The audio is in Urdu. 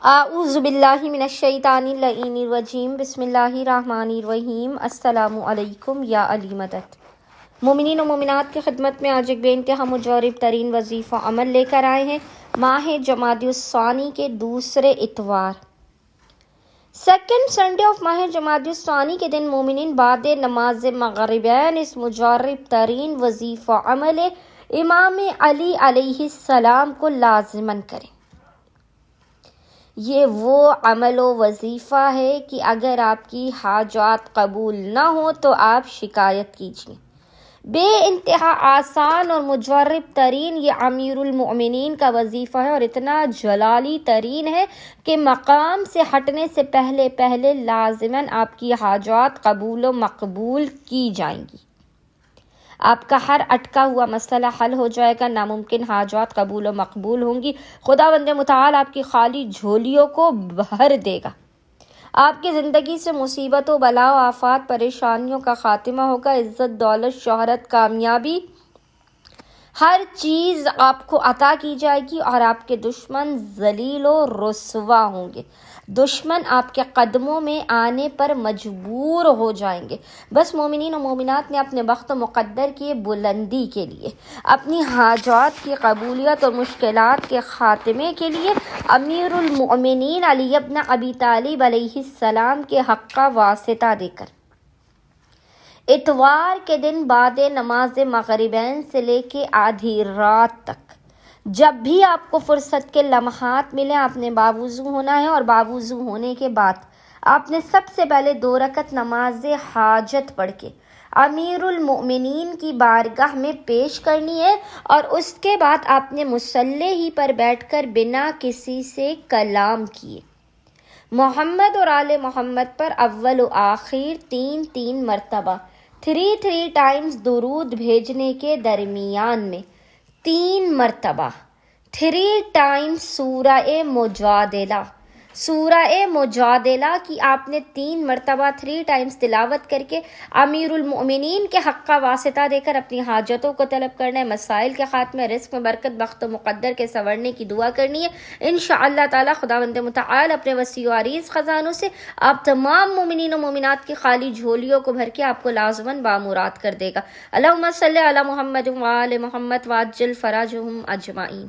اعوذ باللہ من الشیطان اللعین الرجیم بسم اللہ الرحمن الرحیم السلام علیکم یا علی مدد۔ مومنین و مومنات کی خدمت میں آج ایک بے انتہا مجرب ترین وظیفہ عمل لے کر آئے ہیں۔ ماہ جمادی الثانی کے دوسرے اتوار، سیکنڈ سنڈے آف ماہ جمادی الثانی کے دن مومنین بعد نماز مغربین اس مجرب ترین وظیفہ عمل امام علی علیہ السلام کو لازماً کریں۔ یہ وہ عمل و وظیفہ ہے کہ اگر آپ کی حاجات قبول نہ ہوں تو آپ شکایت کیجیے۔ بے انتہا آسان اور مجرب ترین یہ امیر المؤمنین کا وظیفہ ہے اور اتنا جلالی ترین ہے کہ مقام سے ہٹنے سے پہلے لازماً آپ کی حاجات قبول و مقبول کی جائیں گی۔ آپ کا ہر اٹکا ہوا مسئلہ حل ہو جائے گا، ناممکن حاجات قبول و مقبول ہوں گی، خداوند متعال آپ کی خالی جھولیوں کو بھر دے گا۔ آپ کی زندگی سے مصیبت و بلا و آفات پریشانیوں کا خاتمہ ہوگا، عزت دولت شہرت کامیابی ہر چیز آپ کو عطا کی جائے گی اور آپ کے دشمن ذلیل و رسوا ہوں گے۔ دشمن آپ کے قدموں میں آنے پر مجبور ہو جائیں گے۔ بس مومنین و مومنات نے اپنے بخت و مقدر کی بلندی کے لیے، اپنی حاجات کی قبولیت اور مشکلات کے خاتمے کے لیے امیر المؤمنین علی ابن ابی طالب علیہ السلام کے حق کا واسطہ دے کر اتوار کے دن بعد نماز مغربین سے لے کے آدھی رات تک جب بھی آپ کو فرصت کے لمحات ملیں آپ نے باوضو ہونا ہے، اور باوضو ہونے کے بعد آپ نے سب سے پہلے 2 رکعت نماز حاجت پڑھ کے امیر المؤمنین کی بارگاہ میں پیش کرنی ہے، اور اس کے بعد آپ نے مصلی ہی پر بیٹھ کر بنا کسی سے کلام کیے محمد اور آل محمد پر اول و آخر 3 مرتبہ 3 ٹائمز درود بھیجنے کے درمیان میں 3 مرتبہ 3 ٹائمز سورہ مجادلہ کی آپ نے 3 مرتبہ 3 ٹائمز تلاوت کر کے امیر المؤمنین کے حق کا واسطہ دے کر اپنی حاجتوں کو طلب کرنا ہے، مسائل کے خاتمے، رزق میں برکت، بخت و مقدر کے سنورنے کی دعا کرنی ہے۔ انشاءاللہ تعالی خداوند متعال اپنے وسیع و عریض خزانوں سے آپ تمام مومنین و مومنات کی خالی جھولیوں کو بھر کے آپ کو لازماً بامراد کر دے گا۔ اللہم صلی علی محمد و آل محمد وعجل فرجہم اجمعین۔